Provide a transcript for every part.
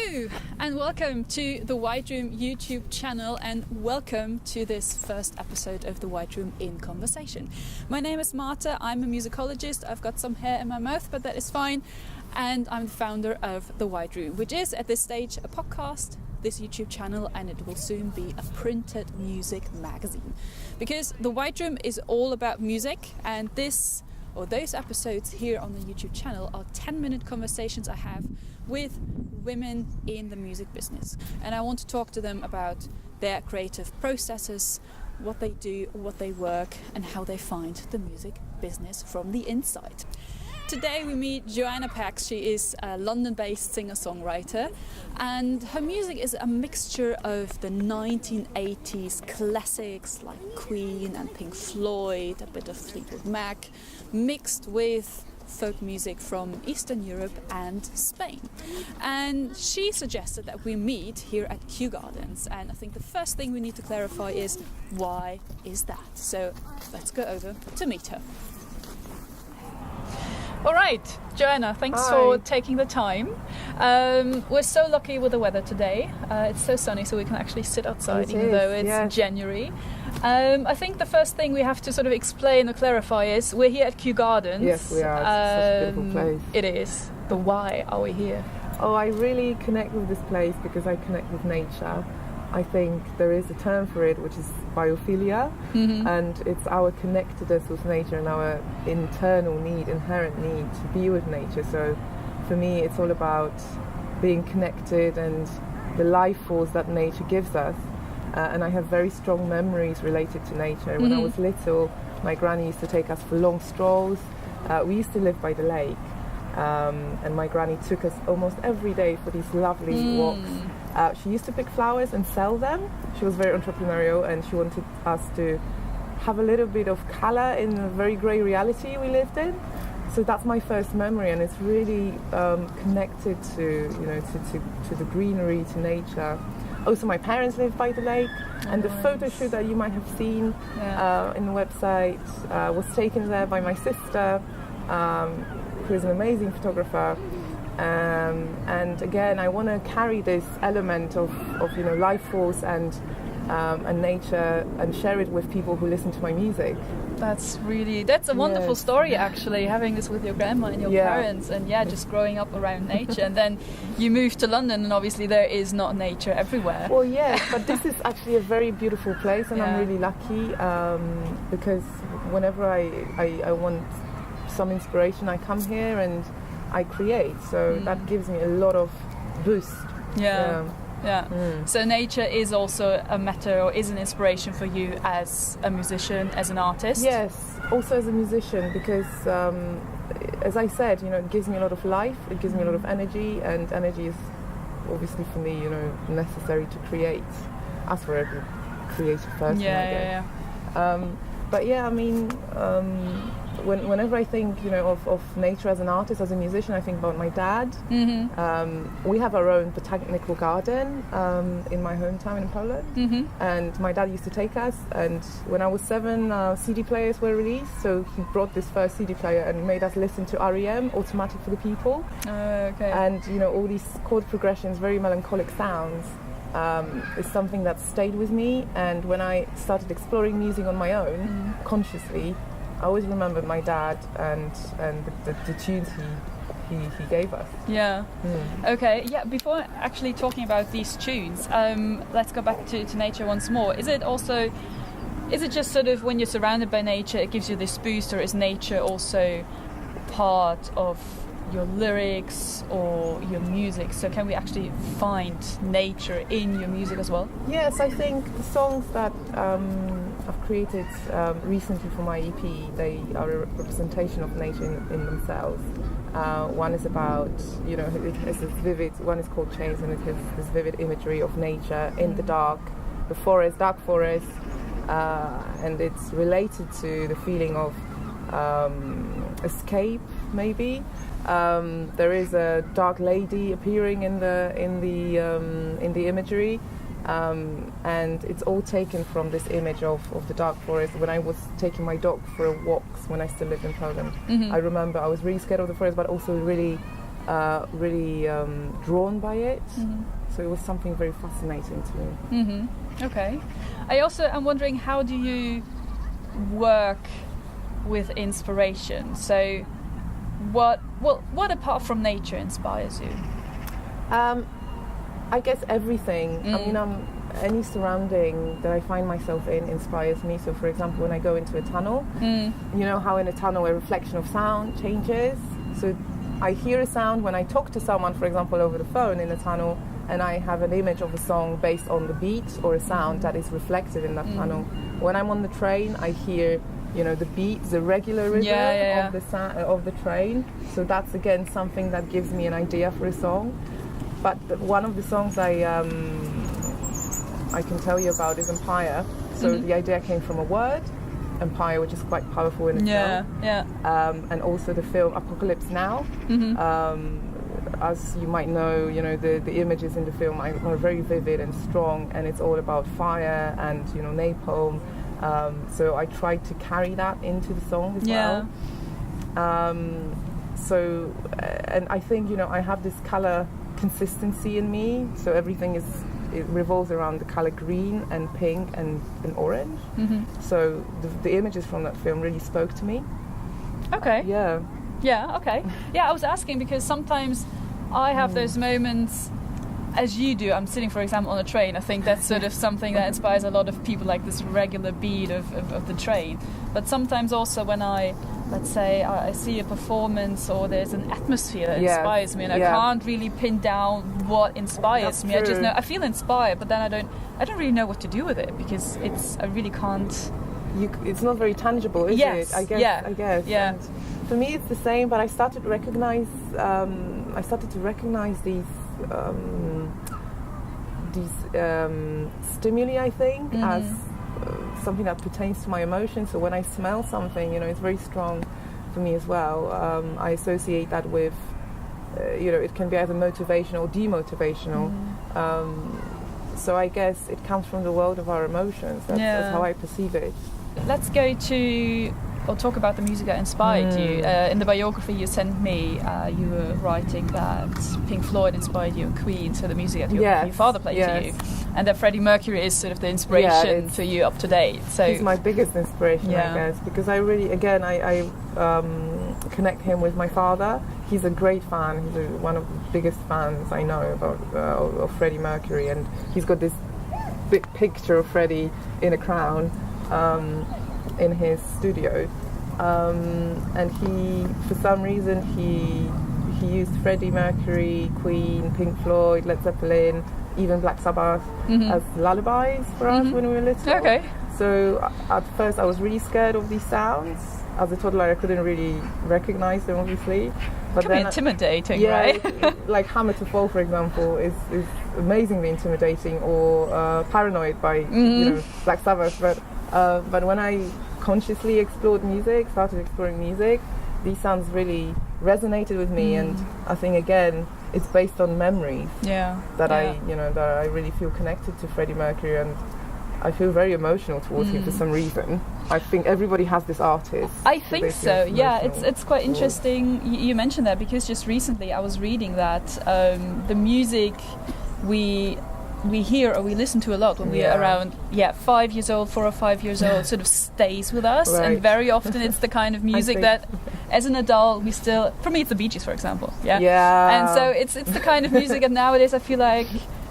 Hello and welcome to the White Room YouTube channel, and welcome to this first episode of the White Room in Conversation. My name is Marta, I'm a musicologist. I've got some hair in my mouth, but that is fine, and I'm the founder of the White Room, which is at this stage a podcast, this YouTube channel, and it will soon be a printed music magazine, because the White Room is all about music, and those episodes here on the YouTube channel are 10-minute conversations I have with women in the music business, and I want to talk to them about their creative processes, what they do, what they work, and how they find the music business from the inside. Today we meet Joannah Pax. She is a London-based singer-songwriter, and her music is a mixture of the 1980s classics like Queen and Pink Floyd, a bit of Fleetwood Mac, mixed with folk music from Eastern Europe and Spain. And she suggested that we meet here at Kew Gardens, and I think the first thing we need to clarify is, why is that? So let's go over to meet her. All right, Joannah, thanks for taking the time. We're so lucky with the weather today. It's so sunny, so we can actually sit outside, even though it's January. I think the first thing we have to sort of explain or clarify is we're here at Kew Gardens. Yes, we are. It's such a beautiful place. It is. But why are we here? Oh, I really connect with this place because I connect with nature. I think there is a term for it, which is biophilia, and it's our connectedness with nature and our inherent need to be with nature. So for me, it's all about being connected and the life force that nature gives us. And I have very strong memories related to nature. When I was little, my granny used to take us for long strolls. We used to live by the lake, and my granny took us almost every day for these lovely walks. She used to pick flowers and sell them. She was very entrepreneurial, and she wanted us to have a little bit of colour in the very grey reality we lived in. So that's my first memory, and it's really connected to the greenery, to nature. Also, my parents live by the lake, and the photo shoot that you might have seen in the website was taken there by my sister, who is an amazing photographer. And again, I want to carry this element of life force and nature, and share it with people who listen to my music. That's a wonderful story, actually, having this with your grandma and your parents, and just growing up around nature. And then you moved to London, and obviously there is not nature everywhere. Well, yes, but this is actually a very beautiful place, and I'm really lucky because whenever I want some inspiration, I come here and I create. So that gives me a lot of boost. So nature is also a matter, or is an inspiration for you as a musician, as an artist? Yes, also as a musician, because as I said, it gives me a lot of life, it gives me a lot of energy, and energy is obviously for me, necessary to create, as for every creative person, I guess. But I mean, whenever I think, of nature as an artist, as a musician, I think about my dad. We have our own botanical garden in my hometown in Poland, and my dad used to take us. And when I was 7, CD players were released, so he brought this first CD player and made us listen to REM, Automatic for the People. And all these chord progressions, very melancholic sounds. Is something that stayed with me, and when I started exploring music on my own, consciously, I always remembered my dad and the tunes he gave us. Okay. Before actually talking about these tunes, let's go back to nature once more. Is it just sort of when you're surrounded by nature, it gives you this boost, or is nature also part of your lyrics or your music? So can we actually find nature in your music as well? Yes, I think the songs that I've created recently for my EP, they are a representation of nature in themselves. One is about, it has this vivid, one is called Chains, and it has this vivid imagery of nature in the dark, the forest, dark forest, and it's related to the feeling of escape, maybe. There is a dark lady appearing in the imagery, and it's all taken from this image of the dark forest. When I was taking my dog for walks when I still lived in Poland, I remember I was really scared of the forest, but also really really drawn by it. So it was something very fascinating to me. Okay. I also am wondering, how do you work with inspiration? So what apart from nature inspires you? I guess everything. I mean, any surrounding that I find myself in inspires me. So for example, when I go into a tunnel, you know how in a tunnel a reflection of sound changes? So I hear a sound when I talk to someone, for example, over the phone in a tunnel, and I have an image of a song based on the beat or a sound that is reflected in that tunnel. When I'm on the train, I hear, you know, the beat, the regular rhythm of the train. So that's again something that gives me an idea for a song. But one of the songs I can tell you about is Empire. So the idea came from a word, Empire, which is quite powerful in itself. And also the film Apocalypse Now. As you might know, you know, the images in the film are very vivid and strong, and it's all about fire and, you know, napalm. So I tried to carry that into the song as well. And I think, you know, I have this color consistency in me, so everything it revolves around the color green and pink and orange. So the images from that film really spoke to me. Okay. Yeah, okay. I was asking because sometimes I have those moments, as you do. I'm sitting, for example, on a train. I think that's sort of something that inspires a lot of people, like this regular beat of the train. But sometimes also when let's say I see a performance or there's an atmosphere that inspires me, and I can't really pin down what inspires me. True. I just know I feel inspired, but then I don't really know what to do with it, because I really can't. It's not very tangible, is it? I guess. Yeah. And for me, it's the same. But I started to recognize these stimuli, I think, as something that pertains to my emotions. So when I smell something, you know, it's very strong for me as well. I associate that with, you know, it can be either motivational or demotivational. So I guess it comes from the world of our emotions. That's how I perceive it. Let's go to, or talk about the music that inspired you. In the biography you sent me, you were writing that Pink Floyd inspired you and Queen, so the music that your father played to you. And that Freddie Mercury is sort of the inspiration for you up to date. So he's my biggest inspiration, I guess, because I really, again, I connect him with my father. He's a great fan. He's one of the biggest fans I know of Freddie Mercury, and he's got this big picture of Freddie in a crown in his studio, and he, for some reason, he used Freddie Mercury, Queen, Pink Floyd, Led Zeppelin, even Black Sabbath as lullabies for us when we were little. Okay. So at first I was really scared of these sounds. As a toddler, I couldn't really recognize them, obviously. But can be intimidating, right? Like Hammer to Fall, for example, is amazingly intimidating, or Paranoid by you know, Black Sabbath. But when I consciously started exploring music, these sounds really resonated with me, and I think again it's based on memories that I really feel connected to Freddie Mercury, and I feel very emotional towards him for some reason. I think everybody has this artist. I think so. Yeah, it's quite interesting. You mentioned that, because just recently I was reading that the music we hear or we listen to a lot when we are around 5 years old, 4 or 5 years old, sort of stays with us, and very often it's the kind of music that as an adult we still, for me it's the Bee Gees, for example, and so it's the kind of music that nowadays I feel like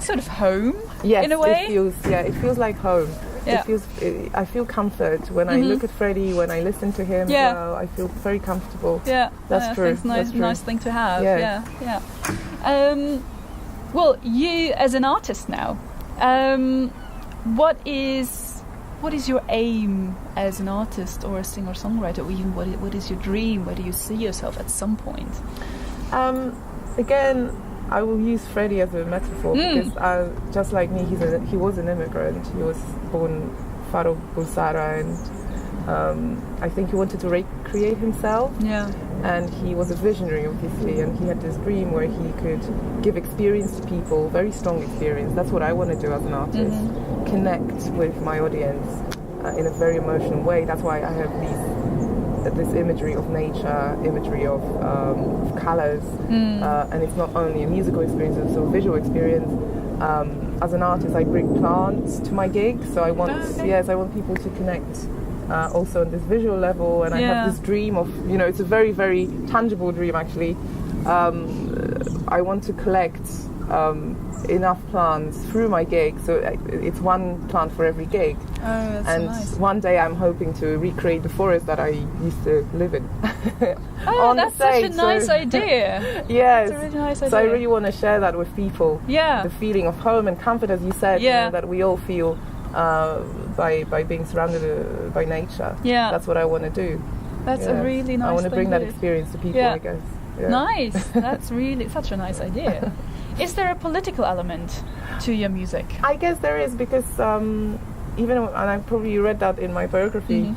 sort of home in a way. It feels like home. I feel comfort when I look at Freddie, when I listen to him. Well, I feel very comfortable. That's true. It's nice thing to have. Well, you as an artist now, what is your aim as an artist or a singer-songwriter, or even what is your dream? Where do you see yourself at some point? Again, I will use Freddie as a metaphor, because just like me, he was an immigrant. He was born Faro Bulsara, and I think he wanted to recreate himself. And he was a visionary, obviously, and he had this dream where he could give experience to people, very strong experience. That's what I want to do as an artist, connect with my audience in a very emotional way. That's why I have these this imagery of nature, imagery of colours, and it's not only a musical experience, it's also a visual experience. As an artist, I bring plants to my gig, so I want I want people to connect also on this visual level, and I have this dream of, it's a very, very tangible dream actually. I want to collect enough plants through my gig, so it's one plant for every gig. Oh, that's and nice. One day I'm hoping to recreate the forest that I used to live in. Oh, that's such a nice idea. Yes. That's a really nice idea. So I really want to share that with people. Yeah. The feeling of home and comfort, as you said, that we all feel by being surrounded by nature. Yeah. That's what I want to do. That's a really nice I want to bring thing that experience to people, I guess. Yeah. Nice. That's really such a nice idea. Is there a political element to your music? I guess there is, because even, and I probably read that in my biography,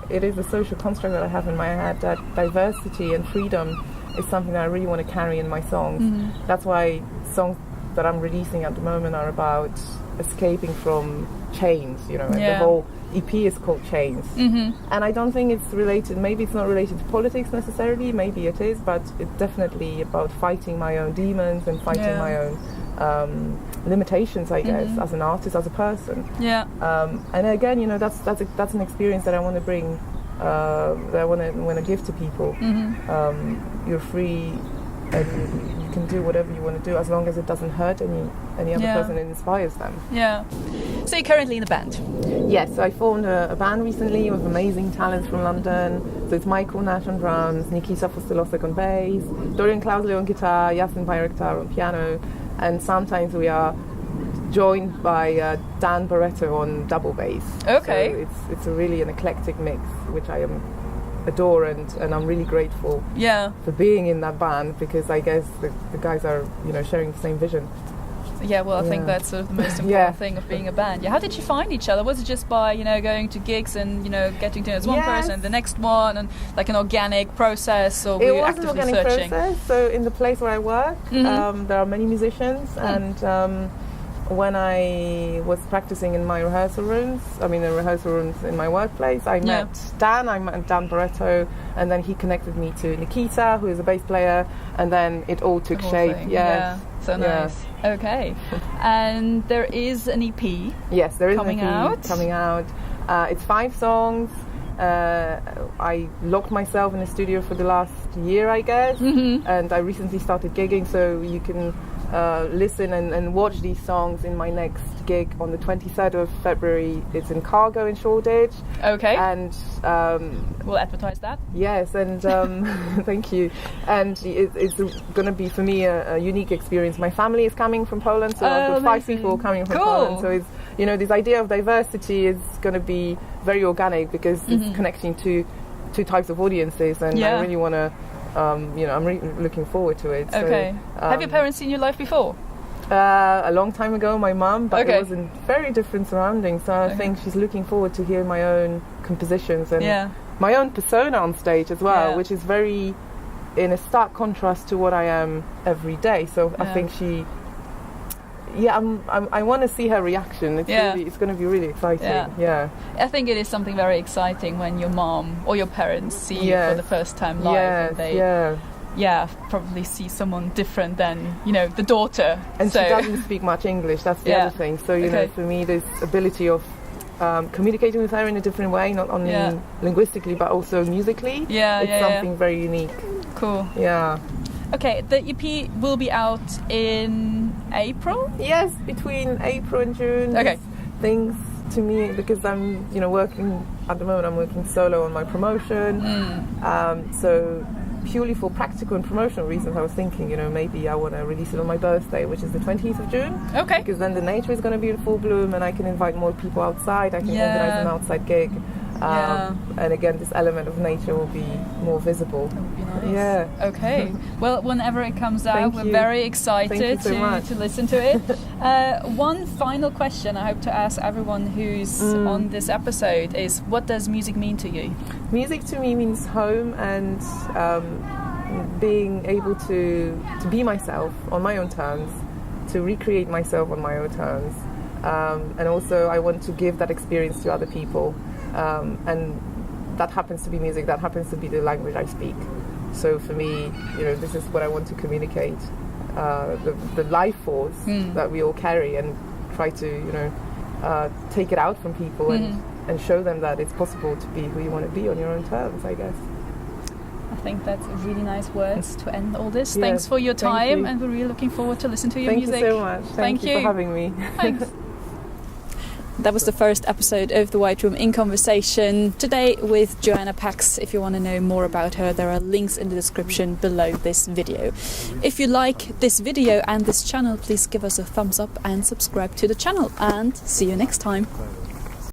it is a social construct that I have in my head, that diversity and freedom is something that I really want to carry in my songs. That's why songs that I'm releasing at the moment are about escaping from chains, and the whole EP is called Chains. And I don't think it's related, maybe it's not related to politics necessarily, maybe it is, but it's definitely about fighting my own demons and fighting my own limitations, I guess, as an artist, as a person. And again, that's an experience that I want to bring, that I want to give to people. You're free, and you can do whatever you want to do as long as it doesn't hurt any other person and inspires them. So you're currently in a band? Yes, so I formed a band recently with amazing talents from London. So it's Michael Nash on drums, Nikita Fostelosek on bass, Dorian Klausley on guitar, Yasin Bayraktar on piano, and sometimes we are joined by Dan Barretto on double bass. Okay. So it's really an eclectic mix, which I adore, and I'm really grateful for being in that band, because I guess the guys are sharing the same vision. I think that's sort of the most important thing of being a band. How did you find each other? Was it just by going to gigs and getting to know one person, the next one, and like an organic process, or were you actively searching? It was an organic process. So in the place where I work, there are many musicians, and when I was practicing in my rehearsal rooms, the rehearsal rooms in my workplace, I met Dan Barretto, and then he connected me to Nikita, who is a bass player, and then it all took shape. So nice. Okay. And there is an EP. Yes, there is coming an EP coming out. It's 5 songs. I locked myself in the studio for the last year, I guess, and I recently started gigging, so you can listen and watch these songs in my next gig on the 23rd of February. It's in Cargo in Shoreditch. Okay. And we'll advertise that. Yes, and thank you. And it's going to be, for me, a unique experience. My family is coming from Poland, so I've got 5 people coming from Poland. So it's, this idea of diversity is going to be very organic, because it's connecting to 2 types of audiences, and I really want to I'm really looking forward to it. Okay. So, have your parents seen you live before? A long time ago, my mum, but it was in very different surroundings. So I think she's looking forward to hear my own compositions and my own persona on stage as well, which is very in a stark contrast to what I am every day. So I think she... I want to see her reaction. It's going to be really exciting. I think it is something very exciting when your mom or your parents see you for the first time live, and they probably see someone different than the daughter. And she doesn't speak much English. That's the other thing. So for me, this ability of communicating with her in a different way, not only linguistically but also musically, it's something very unique. Cool. Yeah. Okay, the EP will be out in April? Yes, between April and June. Okay. Things to me, because I'm, working, at the moment I'm working solo on my promotion. So purely for practical and promotional reasons, I was thinking, maybe I want to release it on my birthday, which is the 20th of June. Okay. Because then the nature is going to be in full bloom, and I can invite more people outside. I can organize an outside gig. And again, this element of nature will be more visible. That would be nice. Yeah. Okay. Well, whenever it comes out, we're very excited to listen to it. One final question I hope to ask everyone who's on this episode is, what does music mean to you? Music to me means home, and being able to be myself on my own terms, to recreate myself on my own terms. And also I want to give that experience to other people. And that happens to be music, that happens to be the language I speak. So for me, this is what I want to communicate, the life force that we all carry, and try to, take it out from people and show them that it's possible to be who you want to be on your own terms, I guess. I think that's really nice words to end all this. Yes, thanks for your time, and we're really looking forward to listen to your music. Thank you so much. Thank you for having me. Thanks. That was the first episode of The White Room in Conversation, today with Joannah Pax. If you want to know more about her, there are links in the description below this video. If you like this video and this channel, please give us a thumbs up and subscribe to the channel, and see you next time.